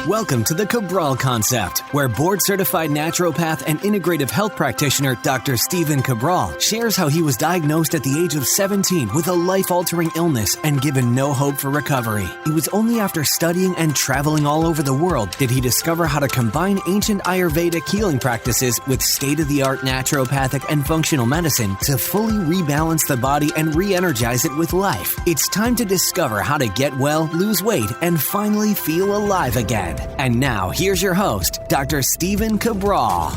Welcome to the Cabral Concept, where board-certified naturopath and integrative health practitioner Dr. Stephen Cabral shares how he was diagnosed at the age of 17 with a life-altering illness and given no hope for recovery. It was only after studying and traveling all over the world did he discover how to combine ancient Ayurvedic healing practices with state-of-the-art naturopathic and functional medicine to fully rebalance the body and re-energize it with life. It's time to discover how to get well, lose weight, and finally feel alive again. And now, here's your host, Dr. Stephen Cabral.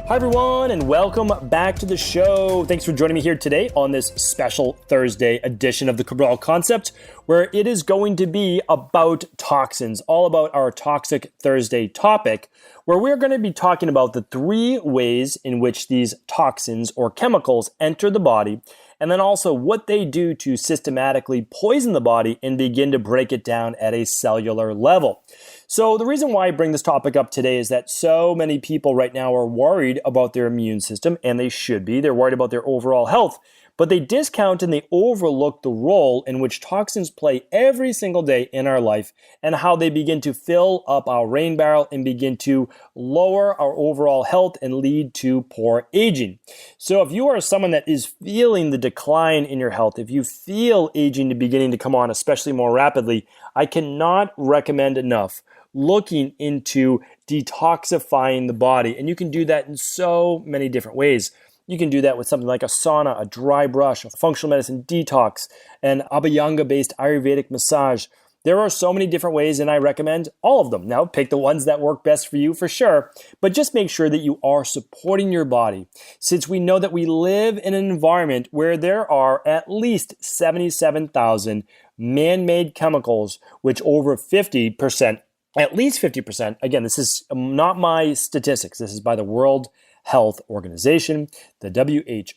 Hi, everyone, and welcome back to the show. Thanks for joining me here today on this special Thursday edition of the Cabral Concept, where it is going to be about toxins, all about our Toxic Thursday topic, where we're going to be talking about the 3 ways in which these toxins or chemicals enter the body, and then also what they do to systematically poison the body and begin to break it down at a cellular level. So the reason why I bring this topic up today is that so many people right now are worried about their immune system, and they should be. They're worried about their overall health, but they discount and they overlook the role in which toxins play every single day in our life and how they begin to fill up our rain barrel and begin to lower our overall health and lead to poor aging. So if you are someone that is feeling the decline in your health, if you feel aging beginning to come on, especially more rapidly, I cannot recommend enough looking into detoxifying the body. And you can do that in so many different ways. You can do that with something like a sauna, a dry brush, a functional medicine detox, an Abhyanga-based Ayurvedic massage. There are so many different ways, and I recommend all of them. Now, pick the ones that work best for you for sure, but just make sure that you are supporting your body, since we know that we live in an environment where there are at least 77,000 man-made chemicals, which over 50%, at least 50%, again, this is not my statistics, this is by the World Health Organization, the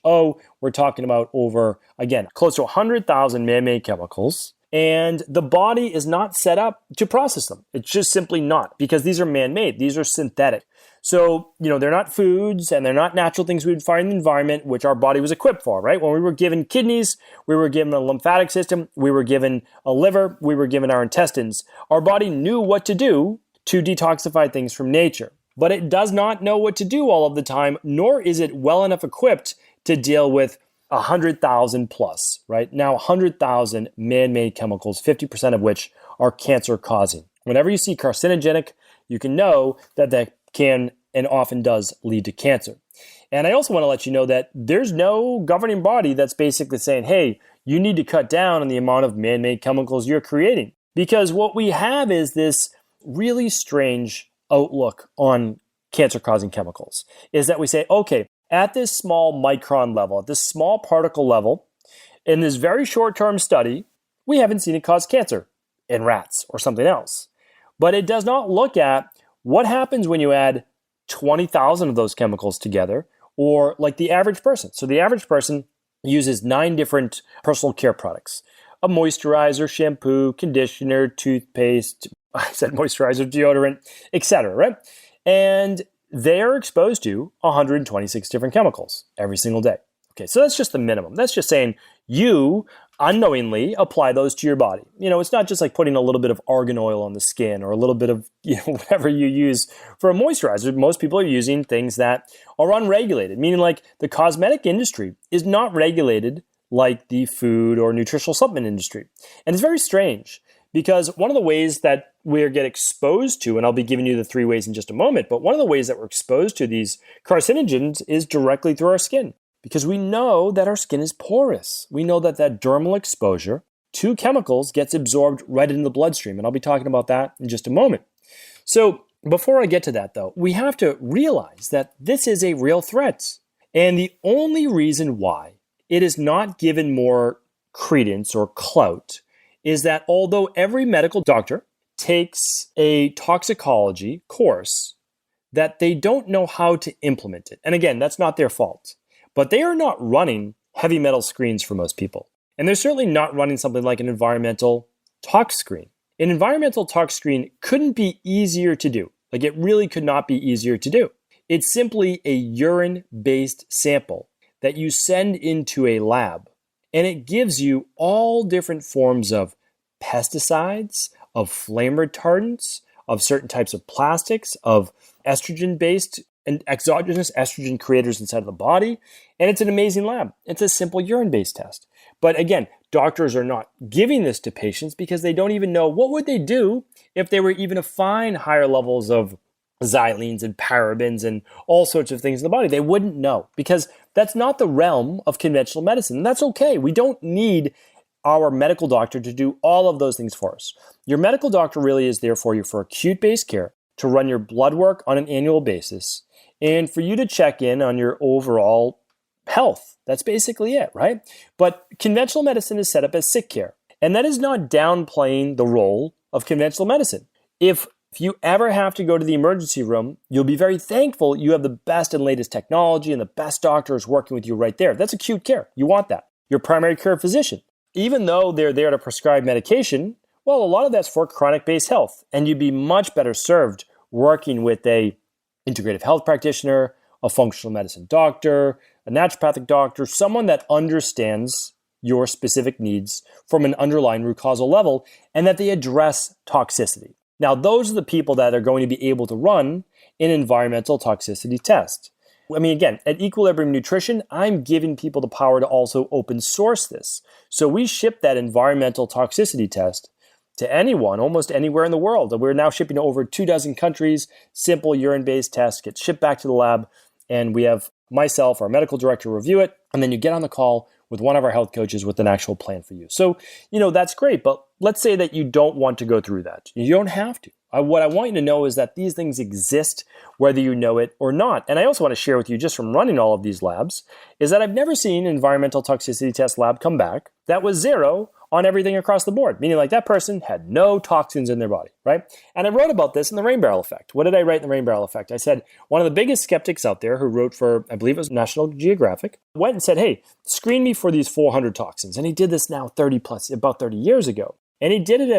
WHO. We're talking about over, again, close to 100,000 man-made chemicals, and the body is not set up to process them. It's just simply not, because these are man-made. These are synthetic. So, they're not foods and they're not natural things we would find in the environment, which our body was equipped for, right? When we were given kidneys, we were given a lymphatic system, we were given a liver, we were given our intestines. Our body knew what to do to detoxify things from nature. But it does not know what to do all of the time, nor is it well enough equipped to deal with 100,000 plus, right? Now, 100,000 man-made chemicals, 50% of which are cancer-causing. Whenever you see carcinogenic, you can know that that can and often does lead to cancer. And I also want to let you know that there's no governing body that's basically saying, hey, you need to cut down on the amount of man-made chemicals you're creating. Because what we have is this really strange outlook on cancer-causing chemicals, is that we say, okay, at this small micron level, at this small particle level, in this very short-term study, we haven't seen it cause cancer in rats or something else. But it does not look at what happens when you add 20,000 of those chemicals together, or like the average person. So the average person uses 9 different personal care products: a moisturizer, shampoo, conditioner, toothpaste, I said moisturizer, deodorant, etc., right? And they are exposed to 126 different chemicals every single day. Okay, so that's just the minimum. That's just saying you unknowingly apply those to your body. It's not just like putting a little bit of argan oil on the skin or a little bit of, whatever you use for a moisturizer. Most people are using things that are unregulated, meaning like the cosmetic industry is not regulated like the food or nutritional supplement industry. And it's very strange, because one of the ways that we get exposed to, and I'll be giving you the 3 ways in just a moment, but one of the ways that we're exposed to these carcinogens is directly through our skin, because we know that our skin is porous. We know that that dermal exposure to chemicals gets absorbed right into the bloodstream, and I'll be talking about that in just a moment. So before I get to that, though, we have to realize that this is a real threat, and the only reason why it is not given more credence or clout is that although every medical doctor takes a toxicology course, that they don't know how to implement it. And again, that's not their fault. But they are not running heavy metal screens for most people. And they're certainly not running something like an environmental tox screen. An environmental tox screen couldn't be easier to do. Like, it really could not be easier to do. It's simply a urine-based sample that you send into a lab. And it gives you all different forms of pesticides, of flame retardants, of certain types of plastics, of estrogen-based and exogenous estrogen creators inside of the body. And it's an amazing lab. It's a simple urine-based test. But again, doctors are not giving this to patients because they don't even know what would they do if they were even to find higher levels of xylenes and parabens and all sorts of things in the body. They wouldn't know because that's not the realm of conventional medicine. And that's okay. We don't need our medical doctor to do all of those things for us. Your medical doctor really is there for you for acute-based care, to run your blood work on an annual basis, and for you to check in on your overall health. That's basically it, right? But conventional medicine is set up as sick care. And that is not downplaying the role of conventional medicine. If you ever have to go to the emergency room, you'll be very thankful you have the best and latest technology and the best doctors working with you right there. That's acute care. You want that. Your primary care physician, even though they're there to prescribe medication, well, a lot of that's for chronic-based health. And you'd be much better served working with a integrative health practitioner, a functional medicine doctor, a naturopathic doctor, someone that understands your specific needs from an underlying root causal level and that they address toxicity. Now, those are the people that are going to be able to run an environmental toxicity test. I mean, again, at Equilibrium Nutrition, I'm giving people the power to also open source this. So we ship that environmental toxicity test to anyone, almost anywhere in the world. We're now shipping to over 24 countries. Simple urine-based test gets shipped back to the lab, and we have myself, our medical director, review it, and then you get on the call with one of our health coaches with an actual plan for you. So, that's great, but let's say that you don't want to go through that. You don't have to. What I want you to know is that these things exist whether you know it or not. And I also want to share with you, just from running all of these labs, is that I've never seen an environmental toxicity test lab come back that was 0 on everything across the board, meaning like that person had no toxins in their body, right? And I wrote about this in the Rain Barrel Effect. What did I write in the Rain Barrel Effect? I said, one of the biggest skeptics out there who wrote for, I believe it was National Geographic, went and said, hey, screen me for these 400 toxins. And he did this now about 30 years ago. And he did it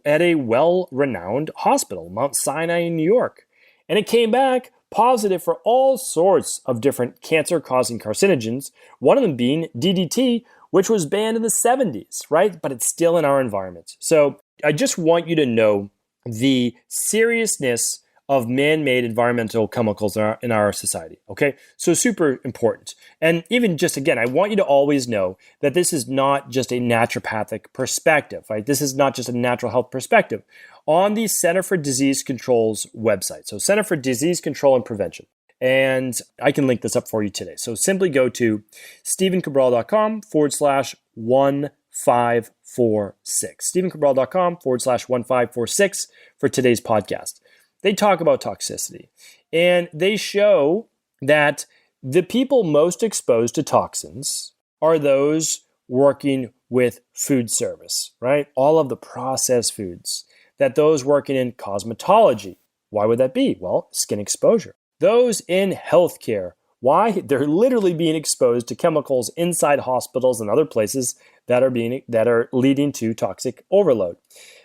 at a well-renowned hospital, Mount Sinai in New York. And it came back positive for all sorts of different cancer-causing carcinogens, one of them being DDT, which was banned in the 70s, right? But it's still in our environment. So I just want you to know the seriousness of man-made environmental chemicals in our society, okay? So super important. And even just, again, I want you to always know that this is not just a naturopathic perspective, right? This is not just a natural health perspective. On the Center for Disease Control's website, so Center for Disease Control and Prevention, and I can link this up for you today. So simply go to stephencabral.com/1546, stephencabral.com/1546 for today's podcast. They talk about toxicity, and they show that the people most exposed to toxins are those working with food service, right? All of the processed foods, that those working in cosmetology. Why would that be? Well, skin exposure. Those in healthcare. Why? They're literally being exposed to chemicals inside hospitals and other places that are leading to toxic overload.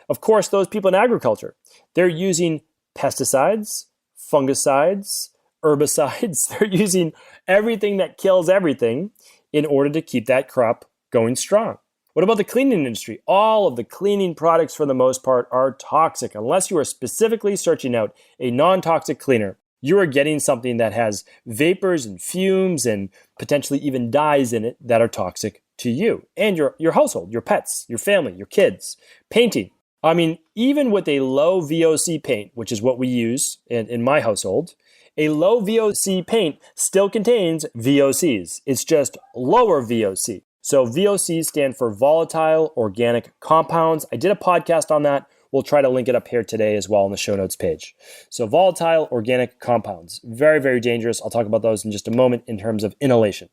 Of course, those people in agriculture, they're using pesticides, fungicides, herbicides. They're using everything that kills everything in order to keep that crop going strong. What about the cleaning industry? All of the cleaning products, for the most part, are toxic. Unless you are specifically searching out a non-toxic cleaner, you are getting something that has vapors and fumes and potentially even dyes in it that are toxic to you and your household, your pets, your family, your kids. Painting. I mean, even with a low VOC paint, which is what we use in my household, a low VOC paint still contains VOCs. It's just lower VOC. So VOCs stand for volatile organic compounds. I did a podcast on that. We'll try to link it up here today as well on the show notes page. So volatile organic compounds, very, very dangerous. I'll talk about those in just a moment in terms of inhalation.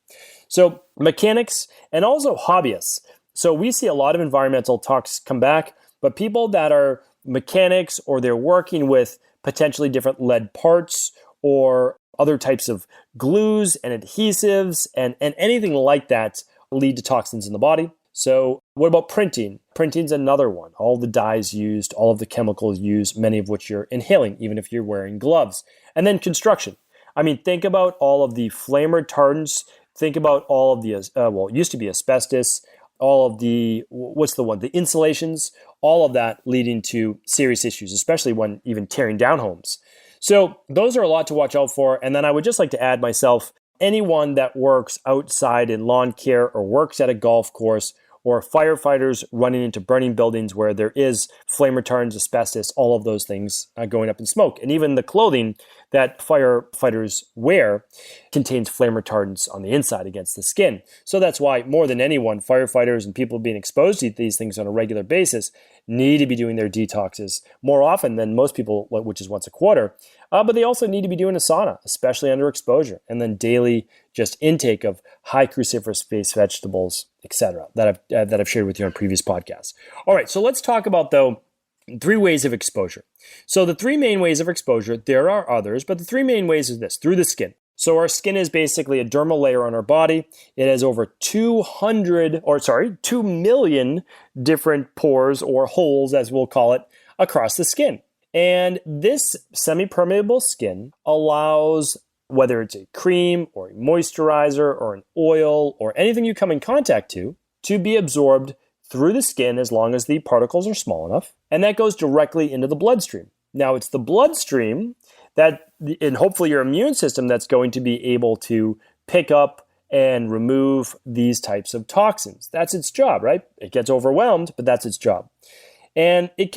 So mechanics and also hobbyists. So we see a lot of environmental talks come back, but people that are mechanics or they're working with potentially different lead parts or other types of glues and adhesives and anything like that lead to toxins in the body. So what about printing? Printing's another one. All the dyes used, all of the chemicals used, many of which you're inhaling, even if you're wearing gloves. And then construction. I mean, think about all of the flame retardants. Think about all of the, it used to be asbestos, all of the, what's the one? The insulations, all of that leading to serious issues, especially when even tearing down homes. So those are a lot to watch out for. And then I would just like to add myself, anyone that works outside in lawn care or works at a golf course, or firefighters running into burning buildings where there is flame retardants, asbestos, all of those things going up in smoke. And even the clothing that firefighters wear contains flame retardants on the inside against the skin. So that's why, more than anyone, firefighters and people being exposed to these things on a regular basis need to be doing their detoxes more often than most people, which is once a quarter. But they also need to be doing a sauna, especially under exposure, and then daily just intake of high cruciferous-based vegetables, etc., that I've shared with you on previous podcasts. All right, so let's talk about, though, 3 ways of exposure. So the 3 main ways of exposure, there are others, but the 3 main ways is this: through the skin. So our skin is basically a dermal layer on our body. It has over 2 million different pores, or holes, as we'll call it, across the skin. And this semi-permeable skin allows, whether it's a cream or a moisturizer or an oil or anything you come in contact to be absorbed through the skin as long as the particles are small enough. And that goes directly into the bloodstream. Now, it's the bloodstream that, and hopefully your immune system, that's going to be able to pick up and remove these types of toxins. That's its job, right? It gets overwhelmed, but that's its job. And it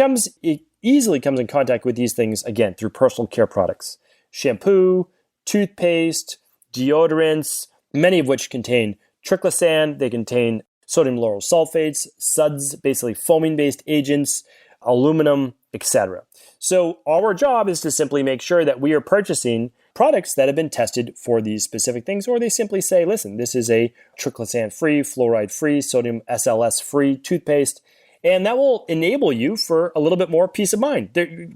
easily comes in contact with these things, again, through personal care products. Shampoo, toothpaste, deodorants, many of which contain triclosan. They contain sodium lauryl sulfates, suds, basically foaming-based agents, aluminum, etc. So our job is to simply make sure that we are purchasing products that have been tested for these specific things, or they simply say, listen, this is a triclosan-free, fluoride-free, sodium SLS-free toothpaste, and that will enable you for a little bit more peace of mind.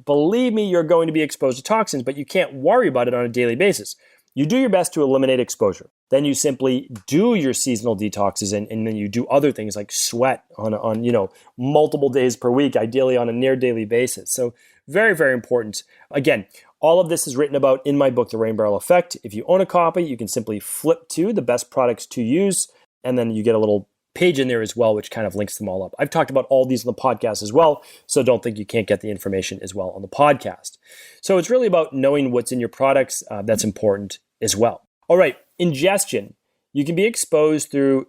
Believe me, you're going to be exposed to toxins, but you can't worry about it on a daily basis. You do your best to eliminate exposure. Then you simply do your seasonal detoxes, and then you do other things like sweat on multiple days per week, ideally on a near daily basis. So very, very important. Again, all of this is written about in my book, The Rain Barrel Effect. If you own a copy, you can simply flip to the best products to use, and then you get a little page in there as well, which kind of links them all up. I've talked about all these on the podcast as well, so don't think you can't get the information as well on the podcast. So it's really about knowing what's in your products. That's important as well. All right, ingestion. You can be exposed through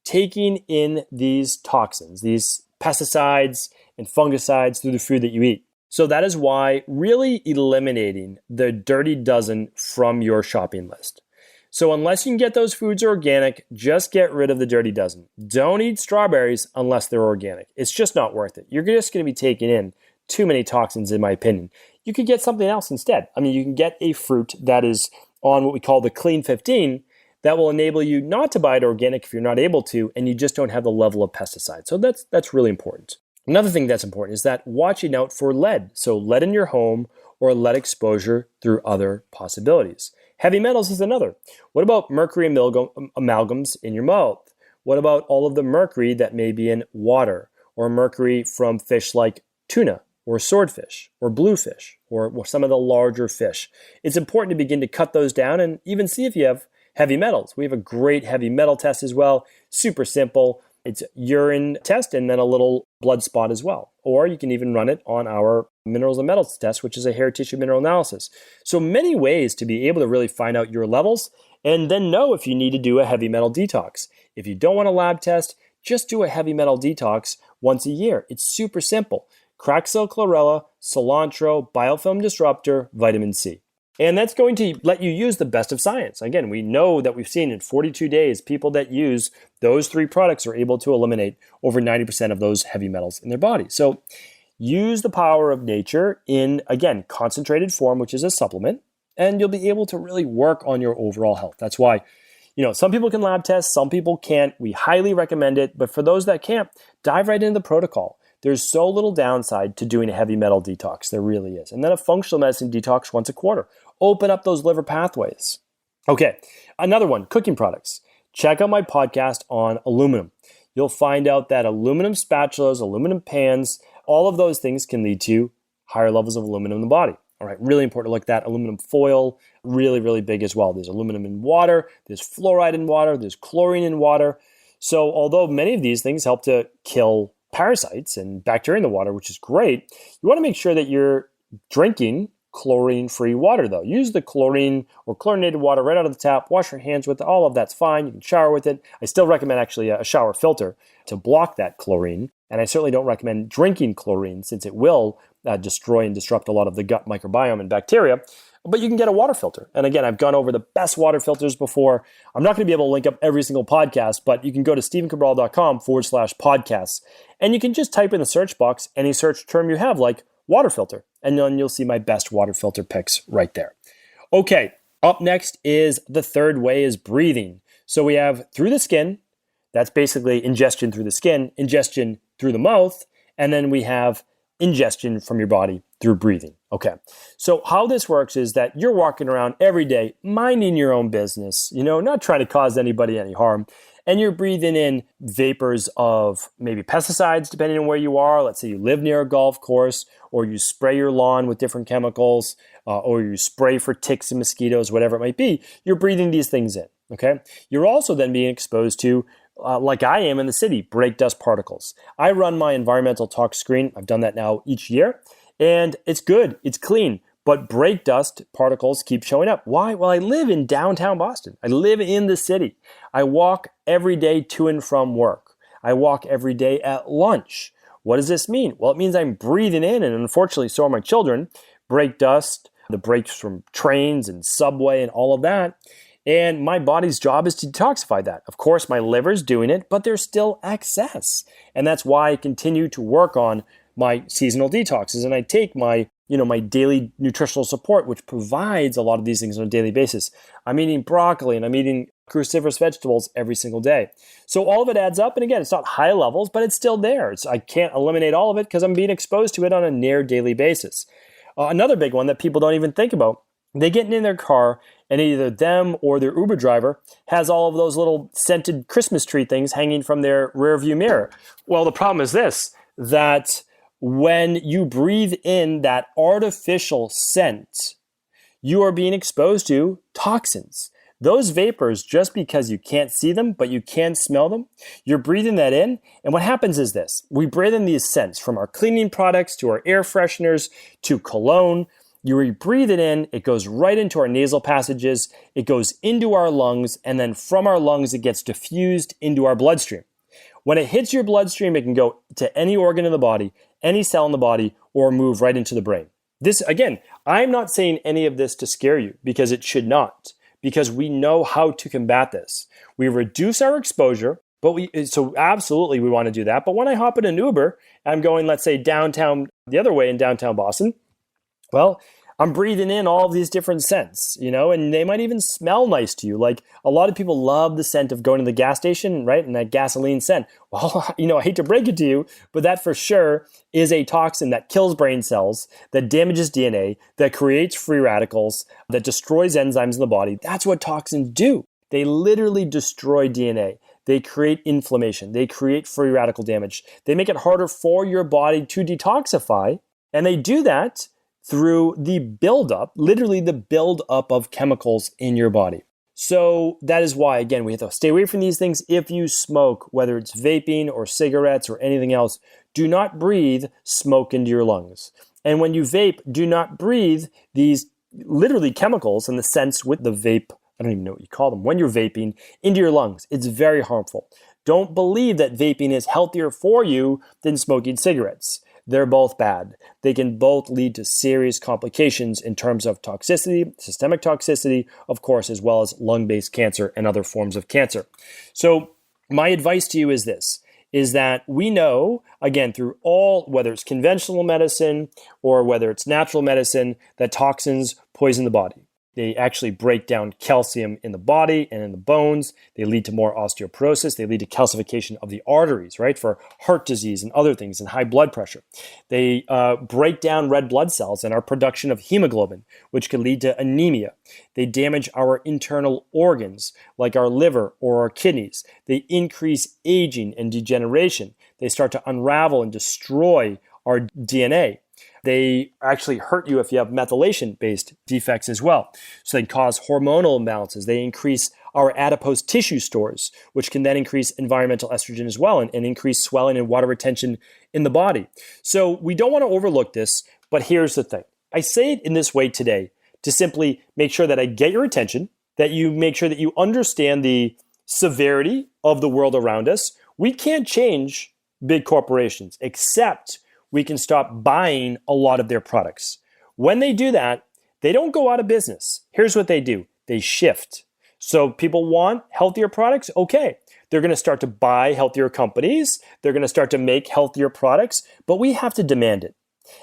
taking in these toxins, these pesticides and fungicides through the food that you eat. So that is why really eliminating the dirty dozen from your shopping list. So unless you can get those foods organic, just get rid of the dirty dozen. Don't eat strawberries unless they're organic. It's just not worth it. You're just going to be taking in too many toxins, in my opinion. You could get something else instead. I mean, you can get a fruit that is on what we call the Clean 15 that will enable you not to buy it organic if you're not able to, and you just don't have the level of pesticides. So that's really important. Another thing that's important is that watching out for lead. So lead in your home or lead exposure through other possibilities. Heavy metals is another. What about mercury amalgams in your mouth? What about all of the mercury that may be in water, or mercury from fish like tuna or swordfish or bluefish or some of the larger fish? It's important to begin to cut those down and even see if you have heavy metals. We have a great heavy metal test as well. Super simple. It's urine test and then a little blood spot as well. Or you can even run it on our minerals and metals test, which is a hair tissue mineral analysis. So many ways to be able to really find out your levels and then know if you need to do a heavy metal detox. If you don't want a lab test, just do a heavy metal detox once a year. It's super simple. Craxyl chlorella, cilantro, biofilm disruptor, vitamin C. And that's going to let you use the best of science. Again, we know that we've seen in 42 days, people that use those 3 products are able to eliminate over 90% of those heavy metals in their body. So use the power of nature in, again, concentrated form, which is a supplement, and you'll be able to really work on your overall health. That's why, some people can lab test, some people can't. We highly recommend it. But for those that can't, dive right into the protocol. There's so little downside to doing a heavy metal detox. There really is. And then a functional medicine detox once a quarter. Open up those liver pathways. Okay, another one, cooking products. Check out my podcast on aluminum. You'll find out that aluminum spatulas, aluminum pans, all of those things can lead to higher levels of aluminum in the body. All right, really important to look at that. Aluminum foil, really, really big as well. There's aluminum in water, there's fluoride in water, there's chlorine in water. So although many of these things help to kill parasites and bacteria in the water, which is great, you want to make sure that you're drinking chlorine-free water, though. Use the chlorine or chlorinated water right out of the tap. Wash your hands with it. All of that's fine. You can shower with it. I still recommend actually a shower filter to block that chlorine. And I certainly don't recommend drinking chlorine since it will destroy and disrupt a lot of the gut microbiome and bacteria. But you can get a water filter. And again, I've gone over the best water filters before. I'm not going to be able to link up every single podcast, but you can go to stephencabral.com/podcasts. And you can just type in the search box any search term you have, like water filter. And then you'll see my best water filter picks right there. Okay, up next is the third way is breathing. So we have through the skin. That's basically ingestion through the skin, ingestion through the mouth, and then we have ingestion from your body through breathing. Okay, so how this works is that you're walking around every day, minding your own business, not trying to cause anybody any harm, and you're breathing in vapors of maybe pesticides, depending on where you are. Let's say you live near a golf course, or you spray your lawn with different chemicals, or you spray for ticks and mosquitoes, whatever it might be. You're breathing these things in, okay? You're also then being exposed to like I am in the city, brake dust particles. I run my environmental tox screen. I've done that now each year, and it's good. It's clean, but brake dust particles keep showing up. Why? Well, I live in downtown Boston. I live in the city. I walk every day to and from work. I walk every day at lunch. What does this mean? Well, it means I'm breathing in, and unfortunately, so are my children, brake dust, the brakes from trains and subway and all of that. And my body's job is to detoxify that. Of course, my liver's doing it, but there's still excess. And that's why I continue to work on my seasonal detoxes. And I take my daily nutritional support, which provides a lot of these things on a daily basis. I'm eating broccoli and I'm eating cruciferous vegetables every single day. So all of it adds up. And again, it's not high levels, but it's still there. I can't eliminate all of it because I'm being exposed to it on a near daily basis. Another big one that people don't even think about, they get in their car and either them or their Uber driver has all of those little scented Christmas tree things hanging from their rear view mirror. Well, the problem is this, that when you breathe in that artificial scent, you are being exposed to toxins. Those vapors, just because you can't see them, but you can smell them, you're breathing that in. And what happens is this, we breathe in these scents from our cleaning products to our air fresheners to cologne. You breathe it in, it goes right into our nasal passages, it goes into our lungs, and then from our lungs, it gets diffused into our bloodstream. When it hits your bloodstream, it can go to any organ in the body, any cell in the body, or move right into the brain. This, again, I'm not saying any of this to scare you, because it should not, because we know how to combat this. We reduce our exposure, so absolutely we want to do that. But when I hop in an Uber, I'm going, let's say, downtown, the other way in downtown Boston, well, I'm breathing in all of these different scents, and they might even smell nice to you. Like a lot of people love the scent of going to the gas station, right? And that gasoline scent. Well, I hate to break it to you, but that for sure is a toxin that kills brain cells, that damages DNA, that creates free radicals, that destroys enzymes in the body. That's what toxins do. They literally destroy DNA. They create inflammation. They create free radical damage. They make it harder for your body to detoxify, and they do that through the buildup, literally the buildup of chemicals in your body. So that is why, again, we have to stay away from these things. If you smoke, whether it's vaping or cigarettes or anything else, do not breathe smoke into your lungs. And when you vape, do not breathe these literally chemicals in the sense with the vape, I don't even know what you call them, when you're vaping, into your lungs. It's very harmful. Don't believe that vaping is healthier for you than smoking cigarettes. They're both bad. They can both lead to serious complications in terms of toxicity, systemic toxicity, of course, as well as lung-based cancer and other forms of cancer. So my advice to you is this, is that we know, again, through all, whether it's conventional medicine or whether it's natural medicine, that toxins poison the body. They actually break down calcium in the body and in the bones. They lead to more osteoporosis. They lead to calcification of the arteries, right, for heart disease and other things and high blood pressure. They break down red blood cells and our production of hemoglobin, which can lead to anemia. They damage our internal organs, like our liver or our kidneys. They increase aging and degeneration. They start to unravel and destroy our DNA. They actually hurt you if you have methylation-based defects as well. So they cause hormonal imbalances. They increase our adipose tissue stores, which can then increase environmental estrogen as well and increase swelling and water retention in the body. So we don't want to overlook this, but here's the thing. I say it in this way today to simply make sure that I get your attention, that you make sure that you understand the severity of the world around us. We can't change big corporations, except we can stop buying a lot of their products. When they do that, they don't go out of business. Here's what they do. They shift. So people want healthier products. Okay. They're going to start to buy healthier companies. They're going to start to make healthier products, but we have to demand it.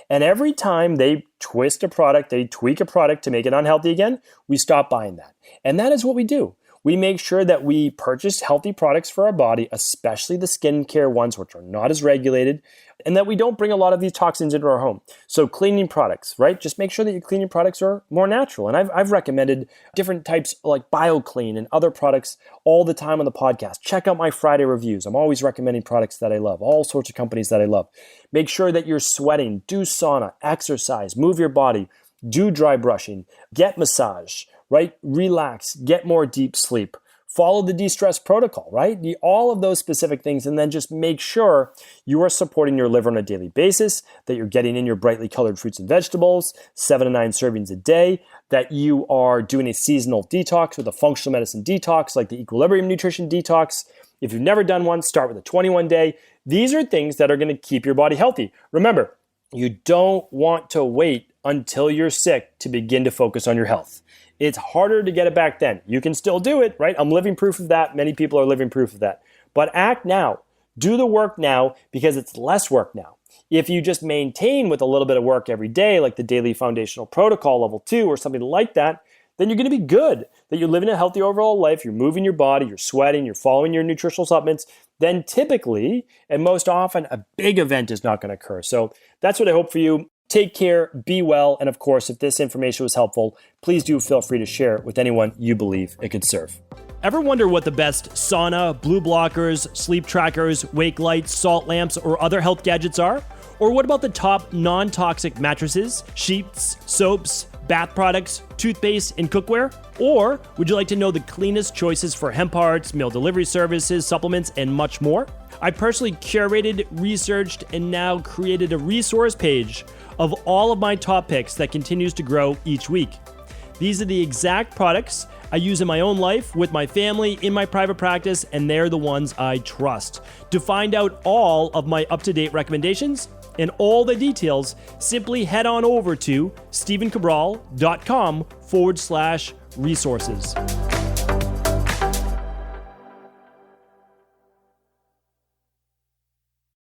And every time they twist a product, they tweak a product to make it unhealthy again, we stop buying that. And that is what we do. We make sure that we purchase healthy products for our body, especially the skincare ones, which are not as regulated, and that we don't bring a lot of these toxins into our home. So cleaning products, right? Just make sure that your cleaning products are more natural. And I've recommended different types like BioClean and other products all the time on the podcast. Check out my Friday reviews. I'm always recommending products that I love, all sorts of companies that I love. Make sure that you're sweating, do sauna, exercise, move your body, do dry brushing, get massage, right? Relax, get more deep sleep, follow the de-stress protocol, right? All of those specific things, and then just make sure you are supporting your liver on a daily basis, that you're getting in your brightly colored fruits and vegetables, 7 to 9 servings a day, that you are doing a seasonal detox with a functional medicine detox, like the Equilibrium Nutrition Detox. If you've never done one, start with a 21-day. These are things that are going to keep your body healthy. Remember, you don't want to wait until you're sick to begin to focus on your health. It's harder to get it back then. You can still do it, right? I'm living proof of that. Many people are living proof of that. But act now. Do the work now because it's less work now. If you just maintain with a little bit of work every day, like the daily foundational protocol level 2 or something like that, then you're going to be good. That you're living a healthy overall life, you're moving your body, you're sweating, you're following your nutritional supplements, then typically, and most often, a big event is not going to occur. So that's what I hope for you. Take care, be well, and of course, if this information was helpful, please do feel free to share it with anyone you believe it could serve. Ever wonder what the best sauna, blue blockers, sleep trackers, wake lights, salt lamps, or other health gadgets are? Or what about the top non-toxic mattresses, sheets, soaps, bath products, toothpaste, and cookware? Or would you like to know the cleanest choices for hemp hearts, meal delivery services, supplements, and much more? I personally curated, researched, and now created a resource page of all of my top picks that continues to grow each week. These are the exact products I use in my own life, with my family, in my private practice, and they're the ones I trust. To find out all of my up-to-date recommendations and all the details, simply head on over to stephencabral.com/resources.